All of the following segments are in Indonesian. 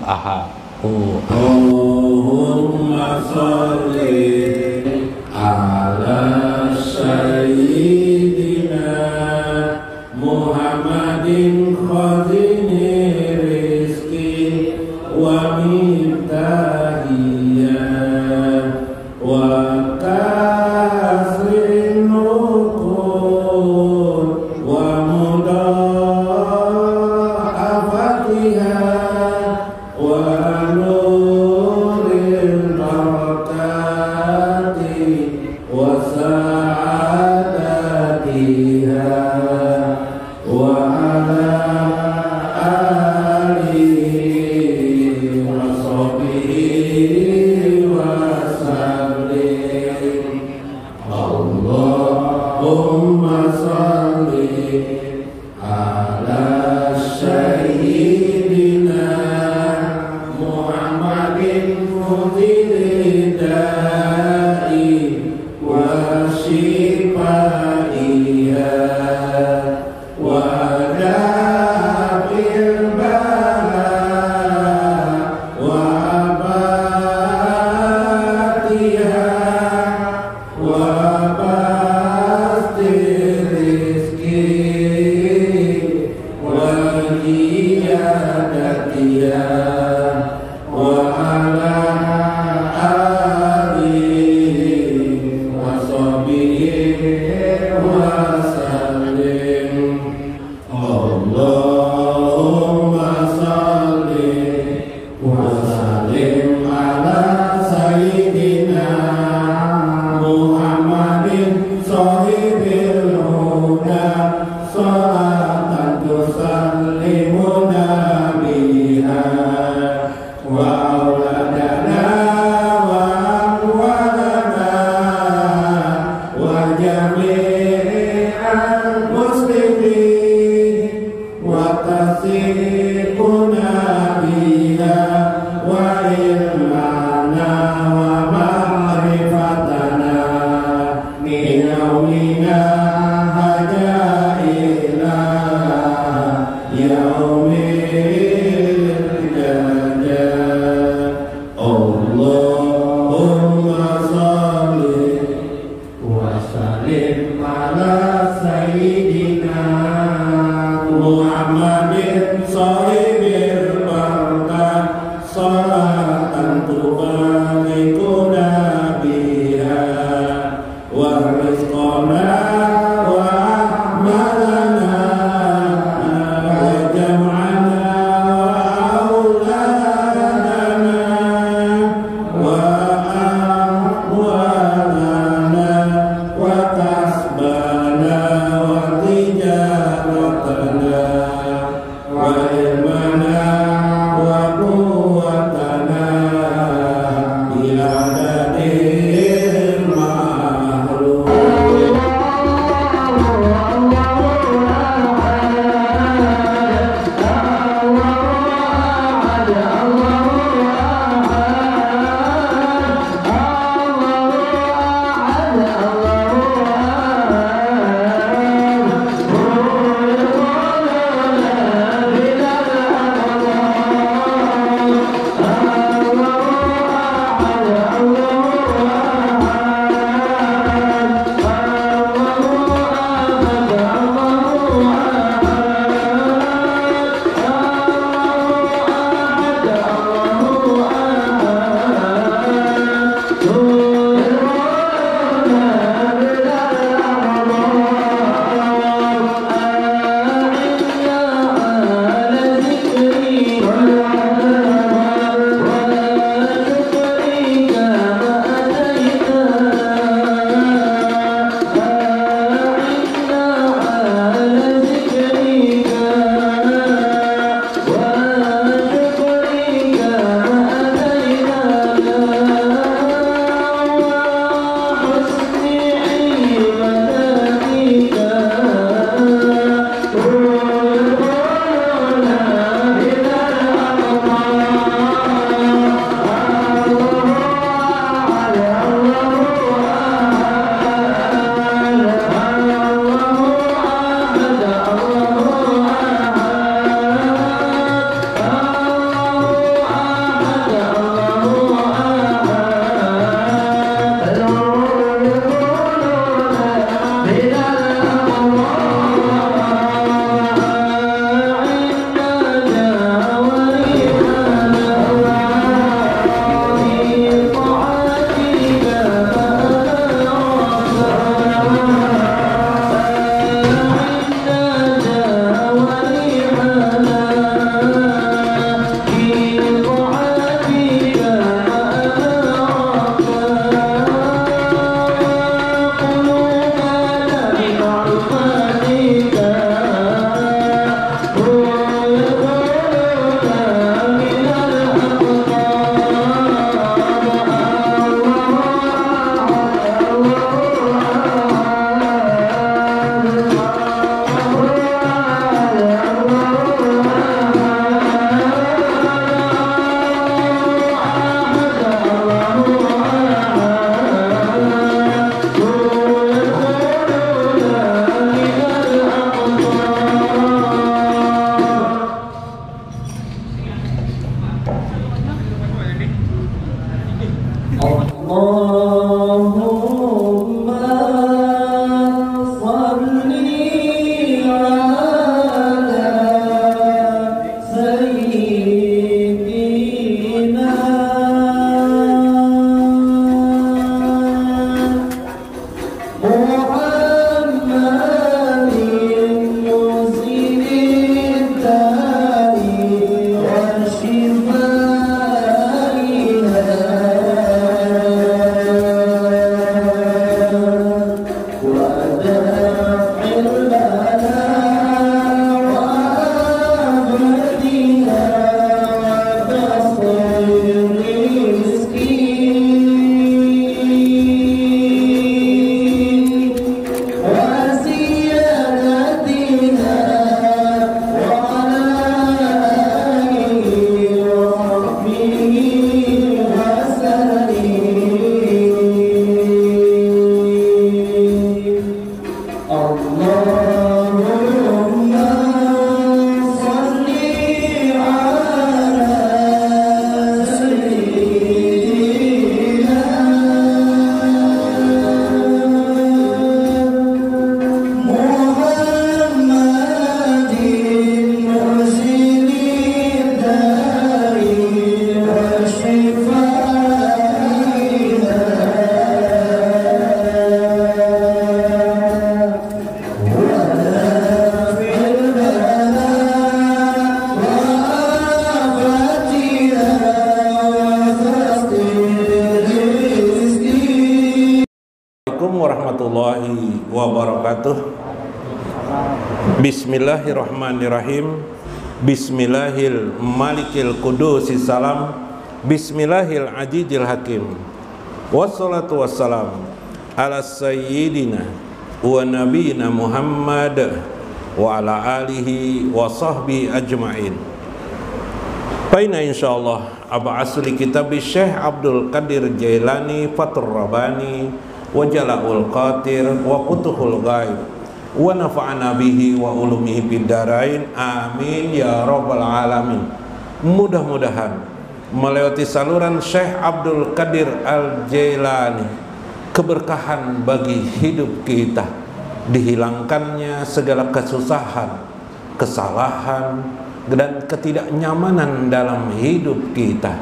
aha Allahumma sholli ala sayyidina Muhammadin khazinir rizki wa miftahiyah wa kasrin nuqud wa mudha'afatiha wa nuril barakati wa sa'adatiha wa ala alihi wa sahbihi wa sallim. Allahumma sholli ala sayyidina Muhammadin mudhiril da'i wa shifaiha wa dafil bala wa abatiha wa bastir rizki wa iyadatiha wa ala alihi wa sahbihi wa sallim. Allahumma sholli wa sallim ala sayyidina Muhammadin sahibil huda salatan tusallimuna biha warahmatullahi wabarakatuh. Bismillahirrahmanirrahim. Bismillahil malikil qudusis salam. Bismillahil ajijil hakim. Wassalatu wassalam ala sayyidina wa nabiyina Muhammad wa ala alihi wa sahbihi ajma'in. Faina insyaallah Aba asli kitab Syekh Abdul Qadir Jailani Fathur Rabbani wa Jala'ul Qatir wa Futuhul Ghaib wa nafa'ana bihi wa ulumihi fid dharain amin ya rabbal alamin. Mudah-mudahan melewati saluran Syekh Abdul Qadir Al Jailani keberkahan bagi hidup kita, dihilangkannya segala kesusahan, kesalahan dan ketidaknyamanan dalam hidup kita.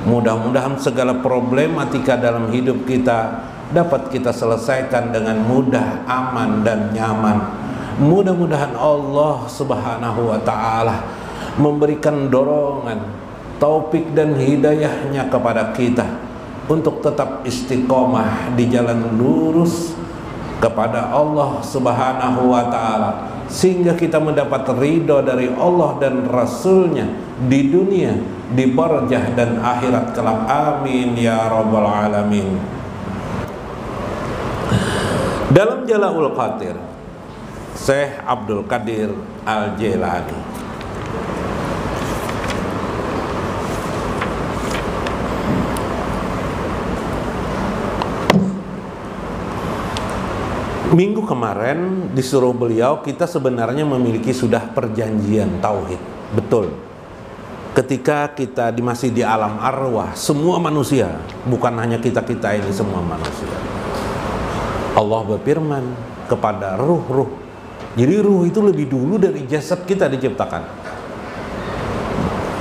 Mudah-mudahan segala problematika dalam hidup kita dapat kita selesaikan dengan mudah, aman dan nyaman. Mudah-mudahan Allah Subhanahu wa taala memberikan dorongan, taufik dan hidayahnya kepada kita untuk tetap istiqomah di jalan lurus kepada Allah Subhanahu wa taala, sehingga kita mendapat ridho dari Allah dan Rasulnya di dunia, di barzah dan akhirat kelak. Amin ya rabbal alamin. Dalam Jala'ul Qatir, Syekh Abdul Qadir Al Jailani minggu kemarin disuruh beliau, kita sebenarnya memiliki sudah perjanjian tauhid. Betul. Ketika kita masih di alam arwah, semua manusia, bukan hanya kita-kita ini, semua manusia, Allah berfirman kepada ruh-ruh. Jadi ruh itu lebih dulu dari jasad kita diciptakan.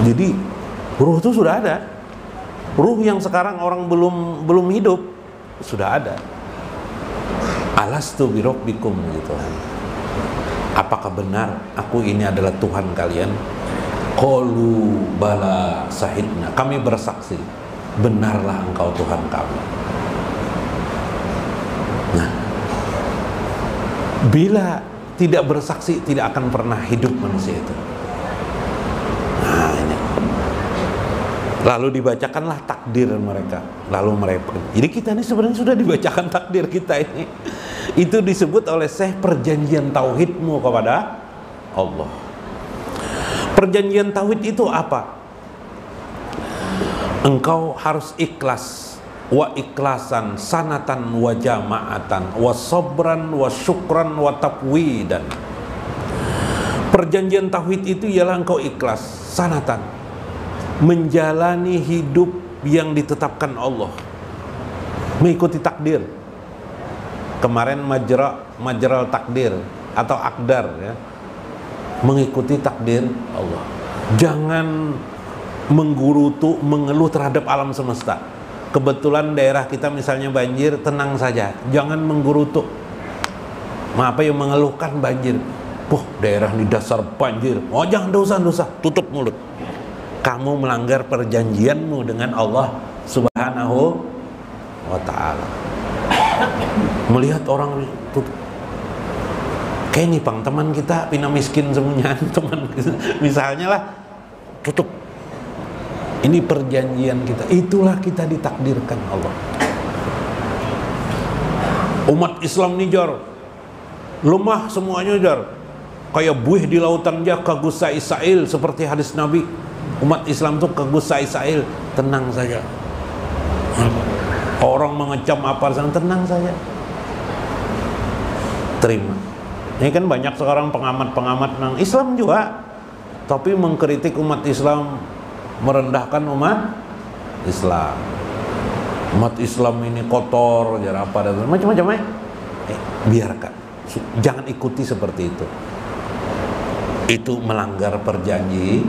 Jadi ruh itu sudah ada. Ruh yang sekarang orang belum hidup sudah ada. Alastu birabbikum, gitu. Apakah benar aku ini adalah Tuhan kalian? Qalu bala sahidna, kami bersaksi, benarlah engkau Tuhan kami. Nah, bila tidak bersaksi tidak akan pernah hidup manusia itu. Nah, ini. Lalu dibacakanlah takdir mereka, lalu mereka. Jadi kita ini sebenarnya sudah dibacakan takdir kita ini. Itu disebut oleh Syekh perjanjian tauhidmu kepada Allah. Perjanjian tauhid itu apa? Engkau harus ikhlas, wa ikhlasan sanatan wa jama'atan wa sabran wa syukran wa tafwidan. Perjanjian tauhid itu ialah engkau ikhlas, sanatan, menjalani hidup yang ditetapkan Allah, mengikuti takdir. Kemarin majral takdir atau akdar, ya, mengikuti takdir Allah. Jangan menggerutu, mengeluh terhadap alam semesta. Kebetulan daerah kita misalnya banjir, tenang saja, jangan menggerutu. Apa yang mengeluhkan banjir? Daerah di dasar banjir. Oh, jangan, dosa, tutup mulut. Kamu melanggar perjanjianmu dengan Allah Subhanahu wa ta'ala. Melihat orang tutup, kayak nih pang teman kita pina miskin semuanya, teman misalnya lah, tutup. Ini perjanjian kita, itulah kita ditakdirkan Allah. Umat Islam nih jar, lemah semuanya jar, kayak buih di lautan jar, kagusai sa'il, seperti hadis Nabi. Umat Islam tuh kagusai sa'il, tenang saja. Orang mengecam apa sana, tenang saja, terima. Ini kan banyak sekarang pengamat-pengamat nang Islam juga, tapi mengkritik umat Islam, merendahkan umat Islam. Umat Islam ini kotor, jar apa dan macam-macam. Biarkan, jangan ikuti seperti itu. Itu melanggar perjanjian.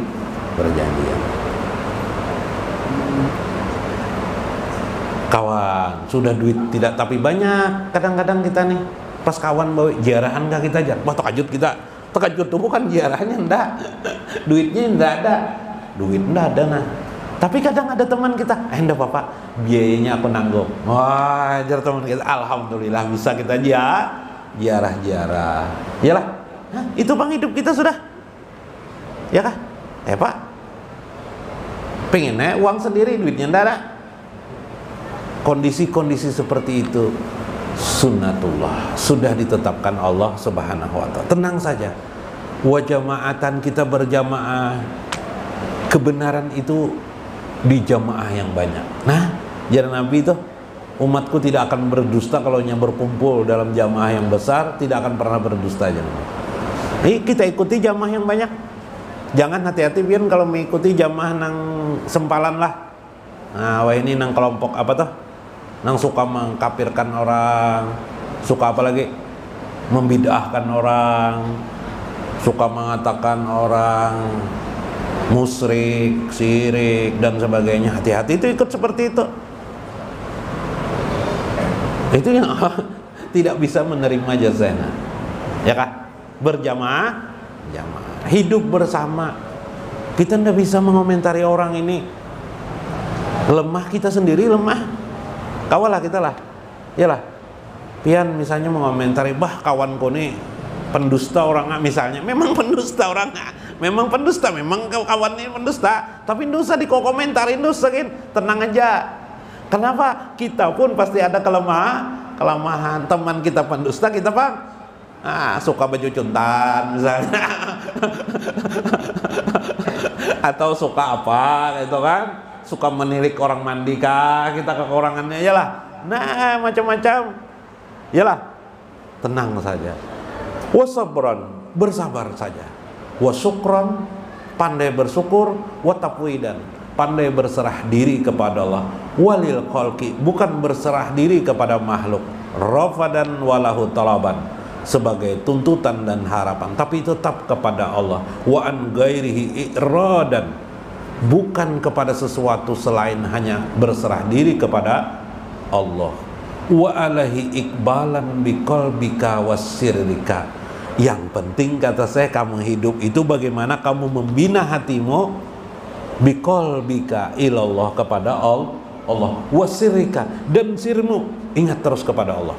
Kawan, sudah duit tidak tapi banyak. Kadang-kadang kita nih pas kawan bawa ziarahan gak kita jar, terkejut kita. Terkejut tuh bukan ziarahnya, enggak. Duitnya enggak ada. Duit enggak ada, nah. Tapi kadang ada teman kita, enggak Bapak, biayanya aku nanggung. Wah, ajar teman kita, alhamdulillah bisa kita ziarah. Iyalah, itu Bang hidup kita sudah. Ya kah? Pak, pengennya uang sendiri, duitnya enggak ada. Kondisi-kondisi seperti itu sunnatullah, sudah ditetapkan Allah Subhanahu wa ta'ala. Tenang saja. Wa jamaatan, kita berjamaah, kebenaran itu di jamaah yang banyak. Nah, ajaran Nabi itu, umatku tidak akan berdusta kalau hanya berkumpul dalam jamaah yang besar, tidak akan pernah berdusta. Ini kita ikuti jamaah yang banyak. Jangan hati-hati biar kalau mengikuti jamaah nang sempalan lah. Nah, wah ini nang kelompok apa tuh? Nang suka mengkafirkan orang, suka apa lagi? Membid'ahkan orang, suka mengatakan orang musyrik, syirik dan sebagainya. Hati-hati itu ikut seperti itu. Itu yang tidak bisa menerima jazana. Ya kah? Berjamaah, jamaah. Hidup bersama. Kita tidak bisa mengomentari orang ini lemah, kita sendiri lemah. Kawalah kita lah. Yalah. Pian misalnya mengomentari, bah kawanku nih pendusta orang misalnya. Memang pendusta orang, memang pendusta, memang kawan ini pendusta. Tapi dosa dikomentarin dosa kan. Tenang aja. Kenapa? Kita pun pasti ada kelemahan. Teman kita pendusta, kita Bang suka baju cuntan misalnya. Atau suka apa gitu kan, suka menilik orang mandi kah, kita kekurangannya yalah. Nah macam-macam yalah. Tenang saja. Wasabran, bersabar saja. Wasukron, pandai bersyukur. Watafwidan, pandai berserah diri kepada Allah. Walil khalqi, bukan berserah diri kepada makhluk. Rafadan walahu talaban, sebagai tuntutan dan harapan, tapi tetap kepada Allah. Wa an ghairihi iradan, bukan kepada sesuatu selain hanya berserah diri kepada Allah. Wa alahi iqbalan biqalbika wasirrika, yang penting kata saya kamu hidup itu bagaimana kamu membina hatimu biqalbika ilallah, kepada Allah, wasirrika, dan sirmu ingat terus kepada Allah.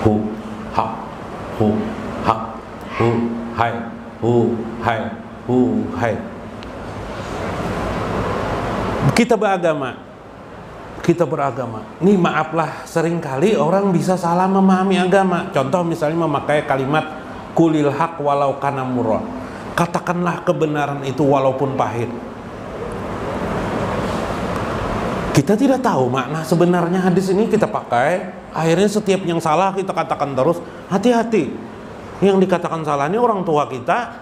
Hu hak, hu hak, hu hai, hu hai, hu hai. Kita beragama. Nih maaflah, seringkali orang bisa salah memahami agama. Contoh misalnya memakai kalimat kulil haq walau kana murra, katakanlah kebenaran itu walaupun pahit. Kita tidak tahu makna sebenarnya hadis ini, kita pakai. Akhirnya setiap yang salah kita katakan terus. Hati-hati, yang dikatakan salah ini orang tua kita,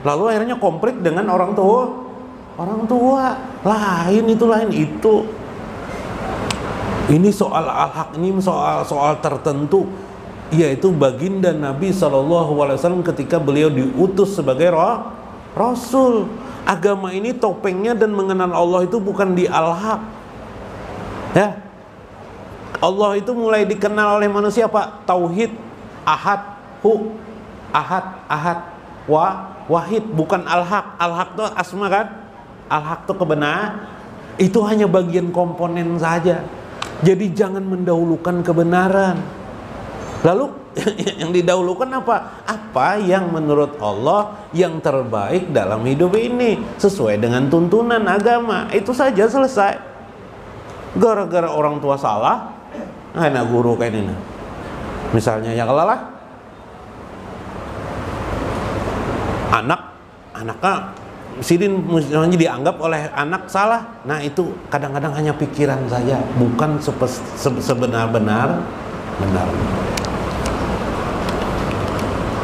lalu akhirnya konflik dengan orang tua lain itu. Ini soal al-haq, ini soal tertentu, yaitu baginda Nabi SAW ketika beliau diutus sebagai Rasul. Agama ini topengnya dan mengenal Allah itu bukan di al-haq. Ya, Allah itu mulai dikenal oleh manusia Pak, tauhid, ahad, wahid, bukan al-haq. Al-haq itu asma kan, al-haq itu kebenaran. Itu hanya bagian komponen saja. Jadi jangan mendahulukan kebenaran. Lalu yang didahulukan apa? Apa yang menurut Allah yang terbaik dalam hidup ini, sesuai dengan tuntunan agama. Itu saja, selesai. Gara-gara orang tua salah, anak guru kayak ini. Misalnya yang lelah, anaknya sidin misalnya dianggap oleh anak salah. Nah itu kadang-kadang hanya pikiran saja, bukan sebenar-benar benar.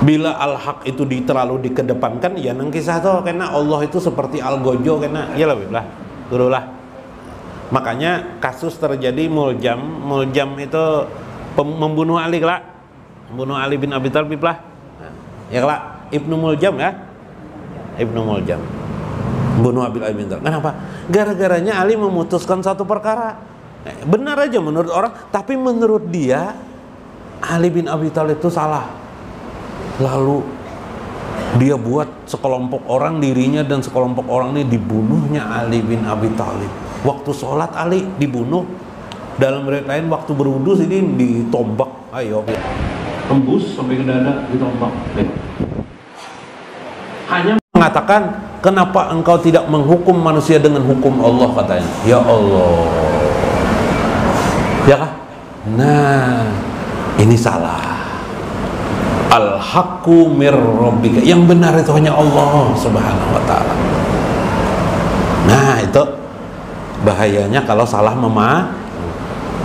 Bila al-haq itu terlalu dikedepankan, ya nang kisah tuh karena Allah itu seperti al-gojo, karena ya lebih lah guru lah. Makanya kasus terjadi muljam itu membunuh Ali lah, membunuh Ali bin Abi Thalib lah. Ya lah, Ibnu Muljam ya, Ibnu Muljam membunuh Ali bin Thalib. Kenapa? Gara-garanya Ali memutuskan satu perkara. Benar aja menurut orang, tapi menurut dia Ali bin Abi Thalib itu salah. Lalu Dia buat sekelompok orang, dirinya dan sekelompok orang ini dibunuhnya Ali bin Abi Thalib. Waktu sholat Ali dibunuh. Dalam riwayat lain waktu berwudu ini ditombak. Ayo, tembus sampai ke dada, ditombak. Hanya mengatakan, kenapa engkau tidak menghukum manusia dengan hukum Allah, katanya. Ya Allah. Ya kah? Nah, ini salah. Al-haqqu mir rabbika, yang benar itu hanya Allah Subhanahu wa ta'ala. Nah, itu bahayanya kalau salah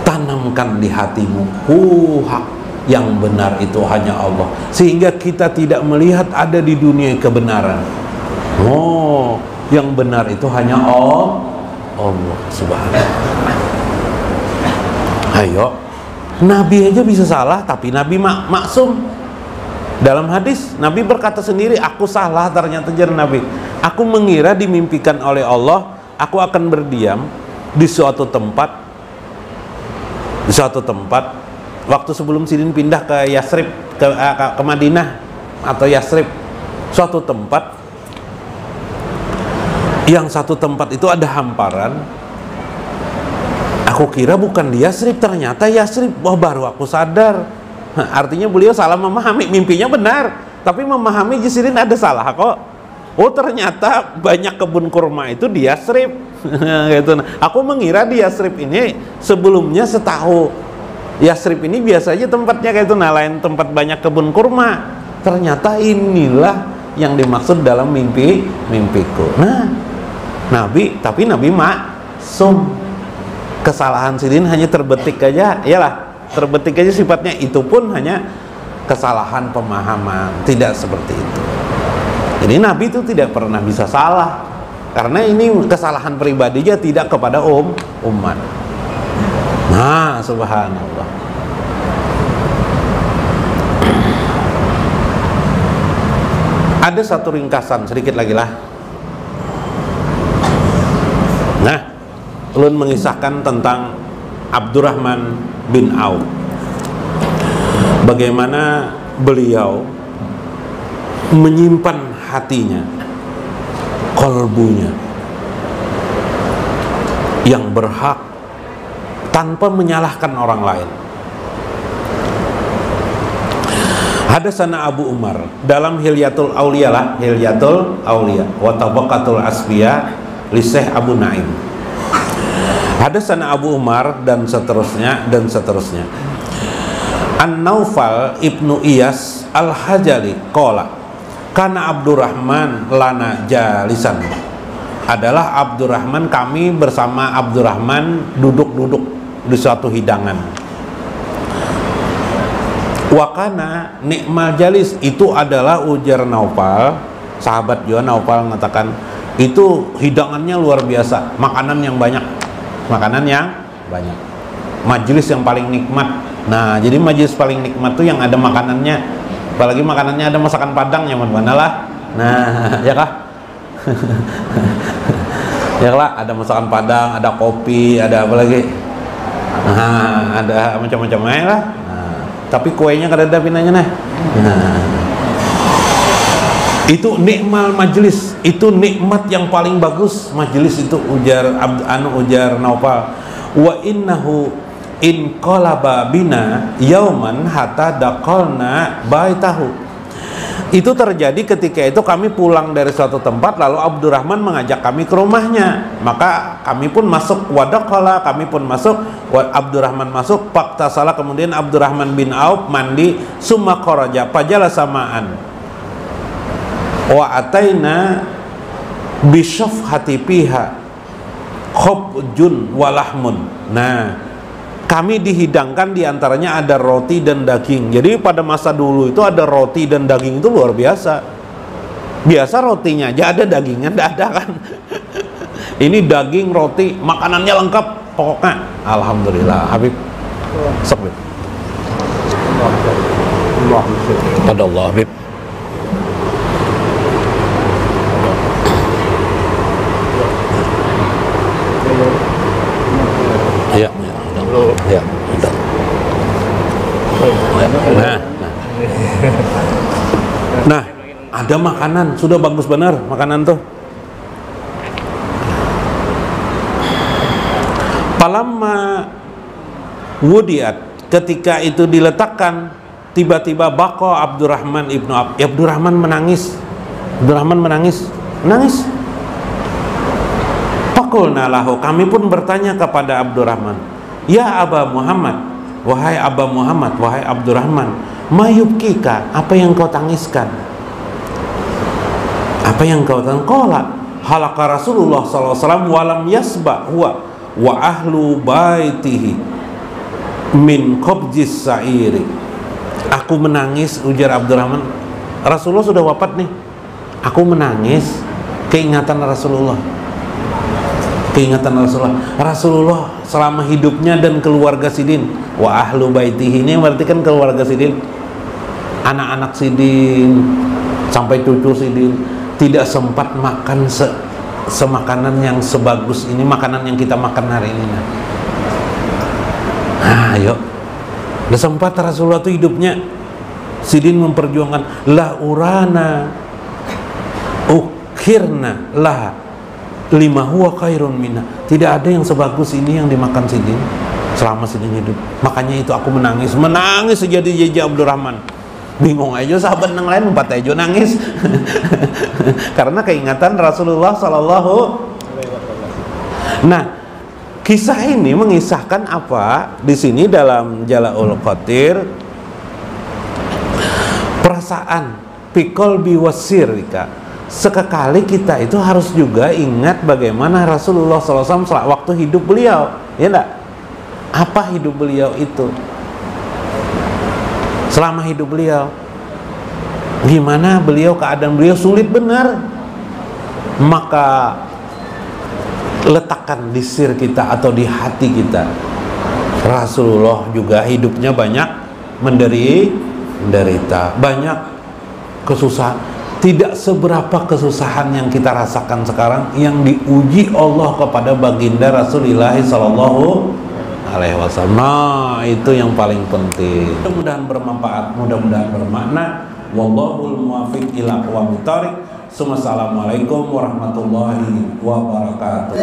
tanamkan di hatimu hak, yang benar itu hanya Allah, sehingga kita tidak melihat ada di dunia kebenaran. Oh, yang benar itu hanya Allah Subhanahu wa ta'ala. Ayo, Nabi aja bisa salah, tapi Nabi maksum. Dalam hadis Nabi berkata sendiri, aku salah ternyata, jar Nabi, aku mengira dimimpikan oleh Allah aku akan berdiam di suatu tempat waktu sebelum Sidin pindah ke Yasrib, ke Madinah atau Yasrib, suatu tempat yang satu tempat itu ada hamparan. Aku kira bukan di Yasrib, ternyata Yasrib. Wah, baru aku sadar. Artinya beliau salah memahami, mimpinya benar, tapi memahami Sidin ada salah kok. Oh, ternyata banyak kebun kurma itu di Yasrib. Gitu. Aku mengira di Yasrib ini sebelumnya setahu Yasrib ini biasanya tempatnya kayak itu, nah lain tempat banyak kebun kurma. Ternyata inilah yang dimaksud dalam mimpiku. Nah, Nabi maksum. Kesalahan Sidin hanya terbetik aja, iyalah. Terbetik aja sifatnya, itu pun hanya kesalahan pemahaman, tidak seperti itu. Jadi Nabi itu tidak pernah bisa salah, karena ini kesalahan pribadinya, tidak kepada umat. Nah, subhanallah. Ada satu ringkasan sedikit lagi lah. Nah, ulun mengisahkan tentang Abdurrahman bin Auf, bagaimana beliau menyimpan hatinya, kolbunya yang berhak tanpa menyalahkan orang lain. Hadasana Abu Umar dalam Hilyatul Auliya lah, Hilyatul Auliya wa Tabaqatul Asfiya li Syekh Abu Naim. Hadasana Abu Umar dan seterusnya. An-Naufal ibnu Iyas al-Hajali qala kana Abdurrahman lana jalisan. Adalah Abdurrahman, kami bersama Abdurrahman duduk-duduk di suatu hidangan. Wakana nikmal jalis, itu adalah ujar Naufal, sahabat juga Naufal mengatakan, itu hidangannya luar biasa, makanan yang banyak, majelis yang paling nikmat. Nah, jadi majelis paling nikmat tuh yang ada makanannya, apalagi makanannya ada masakan Padang, nyaman mana lah. Nah, ya kah? Ya lah, ada masakan Padang, ada kopi, ada apa lagi? Nah, ada macam-macamnya lah. Nah, tapi kuenya kada ada pinanya nah. Itu nikmal majlis, itu nikmat yang paling bagus majlis itu, ujar ujar Naufal. Wa innahu in qalaba bina yauman hatta daqalna baitahu. Itu terjadi ketika itu kami pulang dari suatu tempat, lalu Abdurrahman mengajak kami ke rumahnya, maka kami pun masuk, wadaqala, kami pun masuk, Abdurrahman masuk, faktasala, kemudian Abdurrahman bin Auf mandi, summa kharaja fajala samaan wa ataina bisyafhati piha khobjun walahmun. Nah, kami dihidangkan diantaranya ada roti dan daging. Jadi pada masa dulu itu ada roti dan daging itu luar biasa. Biasa rotinya aja ada, dagingnya tidak ada kan. Ini daging, roti, makanannya lengkap pokoknya. Alhamdulillah. Habib sok Habib. Allah Habib. Ya, ya, udah. Nah, ada ada makanan, sudah bagus benar makanan tuh. Palamma wudiat, ketika itu diletakkan, tiba-tiba bako Abdurrahman ibnu Abdurrahman menangis. Abdurrahman menangis. Faqulna lahu, kami pun bertanya kepada Abdurrahman, ya Aba Muhammad, wahai Aba Muhammad, wahai Abdurrahman, mayubkika, apa yang kau tangiskan? Apa yang kau tangiskan? Qala halaka Rasulullah sallallahu alaihi wasallam walam yasba huwa wa ahlu baitihi min qabjis sa'iri. Aku menangis, ujar Abdurrahman, Rasulullah sudah wafat nih. Aku menangis keingatan Rasulullah. Rasulullah selama hidupnya dan keluarga Sidin. Wa ahlu baitihi ini berarti kan keluarga Sidin, anak-anak Sidin sampai cucu Sidin tidak sempat makan semakanan yang sebagus ini, makanan yang kita makan hari ini. Nah, ayo, udah sempat Rasulullah itu hidupnya. Sidin memperjuangkan la urana ukhirna la lima huwa khairun minna. Tidak ada yang sebagus ini yang dimakan Sidin selama Sidin hidup. Makanya itu aku menangis sejadi-jadi Abdurrahman. Bingung aja sahabat yang lain, empat aja nangis karena keingatan Rasulullah Sallallahu. Nah, kisah ini mengisahkan apa di sini dalam Jala'ul Qatir? Perasaan pikol biwasirika. Sekali kita itu harus juga ingat bagaimana Rasulullah SAW waktu hidup beliau, ya enggak? Apa hidup beliau itu? Selama hidup beliau, gimana beliau, keadaan beliau sulit benar. Maka letakkan di sir kita atau di hati kita, Rasulullah juga hidupnya banyak menderita, banyak kesusahan. Tidak seberapa kesusahan yang kita rasakan sekarang yang diuji Allah kepada baginda Rasulullah Sallallahu Alaihi Wasallam. Nah, itu yang paling penting. Mudah-mudahan bermanfaat, mudah-mudahan bermakna. Wallahul muwaffiq ila aqwamit thoriq. Assalamualaikum warahmatullahi wabarakatuh.